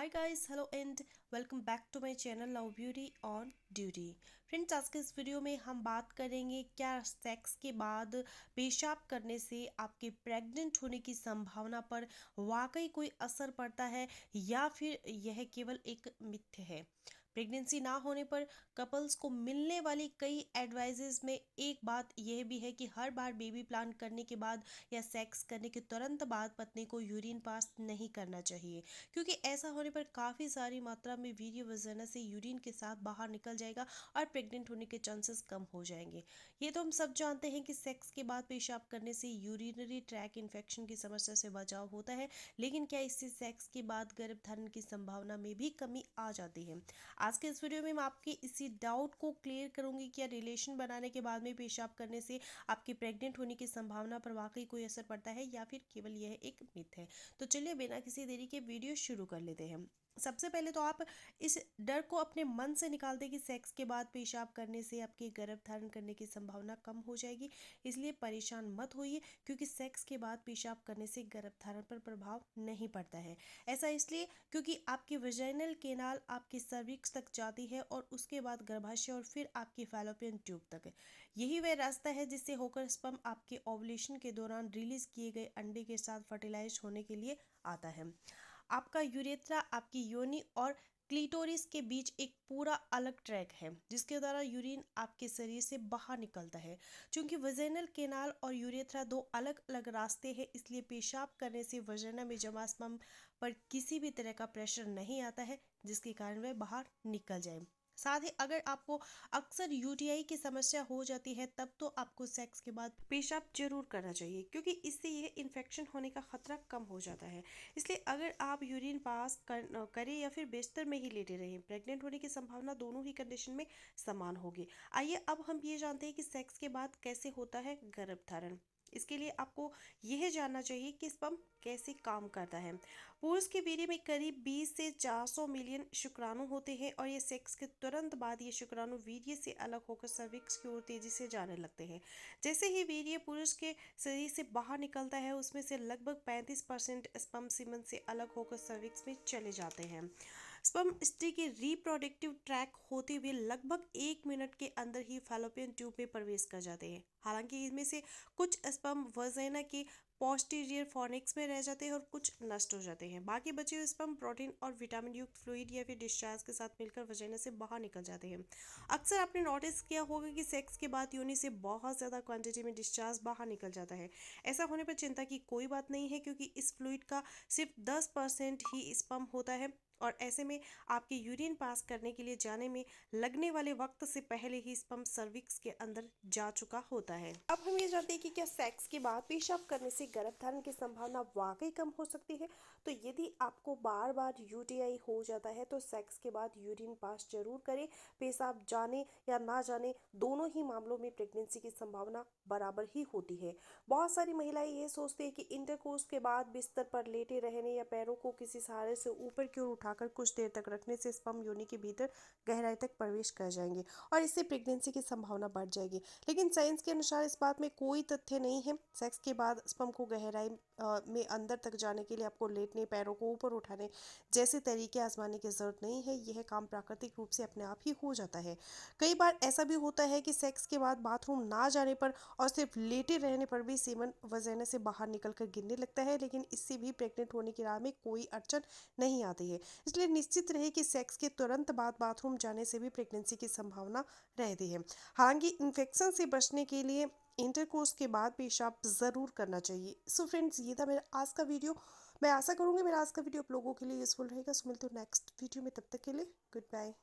Hi guys, hello and welcome back to my channel love beauty on duty. Friends, आज के इस video में हम बात करेंगे क्या सेक्स के बाद पेशाब करने से आपके प्रेग्नेंट होने की संभावना पर वाकई कोई असर पड़ता है या फिर यह केवल एक मिथ्य है। प्रेगनेंसी ना होने पर कपल्स को मिलने वाली कई एडवाइजेज में एक बात यह भी है कि हर बार बेबी प्लान करने के बाद या सेक्स करने के तुरंत बाद पत्नी को यूरिन पास नहीं करना चाहिए, क्योंकि ऐसा होने पर काफ़ी सारी मात्रा में वीर्य वजन से यूरिन के साथ बाहर निकल जाएगा और प्रेग्नेंट होने के चांसेस कम हो जाएंगे। ये तो हम सब जानते हैं कि सेक्स के बाद पेशाब करने से यूरिनरी ट्रैक इन्फेक्शन की समस्या से बचाव होता है, लेकिन क्या इससे सेक्स के बाद गर्भ धारण की संभावना में भी कमी आ जाती है। आज के इस वीडियो में मैं आपके इसी डाउट को क्लियर करूंगी, क्या रिलेशन बनाने के बाद में पेशाब करने से आपके प्रेग्नेंट होने की संभावना पर वाकई कोई असर पड़ता है या फिर केवल यह एक मिथ है। तो चलिए बिना किसी देरी के वीडियो शुरू कर लेते हैं। सबसे पहले तो आप इस डर को अपने मन से निकाल दें कि सेक्स के बाद पेशाब करने से आपके गर्भ धारण करने की संभावना कम हो जाएगी, इसलिए परेशान मत होइए, क्योंकि सेक्स के बाद पेशाब करने से गर्भ धारण पर प्रभाव नहीं पड़ता है। ऐसा इसलिए क्योंकि आपकी वजाइनल केनाल आपकी सर्विक्स तक जाती है और उसके बाद गर्भाशय और फिर आपकी फैलोपियन ट्यूब तक। यही वह रास्ता है जिससे होकर स्पर्म आपके ओवुलेशन के दौरान रिलीज किए गए अंडे के साथ फर्टिलाइज होने के लिए आता है। आपका यूरेथ्रा आपकी योनि और क्लीटोरिस के बीच एक पूरा अलग ट्रैक है जिसके द्वारा यूरिन आपके शरीर से बाहर निकलता है। क्योंकि वजेनल केनाल और यूरेथ्रा दो अलग अलग रास्ते हैं, इसलिए पेशाब करने से वजना में जमा स्पर्म पर किसी भी तरह का प्रेशर नहीं आता है जिसके कारण वह बाहर निकल जाए। साथ ही अगर आपको अक्सर यूटीआई की समस्या हो जाती है तब तो आपको सेक्स के बाद पेशाब जरूर करना चाहिए, क्योंकि इससे यह इन्फेक्शन होने का खतरा कम हो जाता है। इसलिए अगर आप यूरिन पास करें या फिर बिस्तर में ही लेटे रहें, प्रेग्नेंट होने की संभावना दोनों ही कंडीशन में समान होगी। आइए अब हम ये जानते हैं कि सेक्स के बाद कैसे होता है गर्भ धारण। इसके लिए आपको यह जानना चाहिए कि स्पर्म कैसे काम करता है। पुरुष के वीर्य में करीब 20 से 400 मिलियन शुक्राणु होते हैं और ये सेक्स के तुरंत बाद ये शुक्राणु वीर्य से अलग होकर सर्विक्स की ओर तेजी से जाने लगते हैं। जैसे ही वीर्य पुरुष के शरीर से बाहर निकलता है, उसमें से लगभग 35% स्पर्म सीमन से अलग होकर सर्विक्स में चले जाते हैं। स्पर्म स्त्री के रिप्रोडक्टिव ट्रैक होते हुए लगभग 1 मिनट के अंदर ही फैलोपियन ट्यूब में प्रवेश कर जाते हैं। हालांकि इनमें से कुछ स्पर्म वजाइना के पोस्टीरियर फॉर्निक्स में रह जाते हैं और कुछ नष्ट हो जाते हैं। बाकी बचे हुए स्पर्म प्रोटीन और विटामिन युक्त फ्लूइड या फिर डिस्चार्ज के साथ मिलकर वजाइना से बाहर निकल जाते हैं। अक्सर आपने नोटिस किया होगा कि सेक्स के बाद योनि से बहुत ज़्यादा क्वांटिटी में डिस्चार्ज बाहर निकल जाता है। ऐसा होने पर चिंता की कोई बात नहीं है, क्योंकि इस फ्लूइड का सिर्फ 10% ही स्पर्म होता है और ऐसे में आपके यूरिन पास करने के लिए जाने में लगने वाले वक्त से पहले ही स्पर्म सर्विक्स के अंदर जा चुका होता है। अब हम ये जानते हैं कि क्या सेक्स के बाद पेशाब करने से गर्भधारण की संभावना वाकई कम हो सकती है। तो यदि आपको बार बार यूटीआई हो जाता है तो सेक्स के बाद यूरिन पास जरूर करें। पेशाब जाने या ना जाने दोनों ही मामलों में प्रेगनेंसी की संभावना बराबर ही होती है। बहुत सारी महिलाएं ये सोचती है कि इंटरकोर्स के बाद बिस्तर पर लेटे रहने या पैरों को किसी सहारे से ऊपर की ओर उठाकर कुछ देर तक रखने से स्पर्म योनि के भीतर गहराई तक प्रवेश कर जाएंगे और इससे प्रेगनेंसी की संभावना बढ़ जाएगी। लेकिन साइंस के अनुसार इस बात में कोई तथ्य नहीं है। सेक्स के बाद स्पर्म को गहराई में अंदर तक जाने के लिए आपको लेटने, पैरों को ऊपर उठाने जैसे तरीके आजमाने की जरूरत नहीं है। यह काम प्राकृतिक रूप से अपने आप ही हो जाता है। कई बार ऐसा भी होता है कि सेक्स के बाद बाथरूम ना जाने पर और सिर्फ लेटे रहने पर भी सीमन वजाइना से बाहर निकलकर गिरने लगता है, लेकिन इससे भी प्रेग्नेंट होने की राह में कोई अड़चन नहीं आती है। इसलिए निश्चित रहे कि सेक्स के तुरंत बाद बाथरूम जाने से भी प्रेगनेंसी की संभावना रहती है। हालांकि इन्फेक्शन से बचने के लिए इंटरकोर्स के बाद पेशाब ज़रूर करना चाहिए। सो फ्रेंड्स, ये था मेरा आज का वीडियो। मैं आशा करूँगी मेरा आज का वीडियो आप लोगों के लिए यूजफुल रहेगा। सो मिलते हो नेक्स्ट वीडियो में, तब तक के लिए गुड बाय।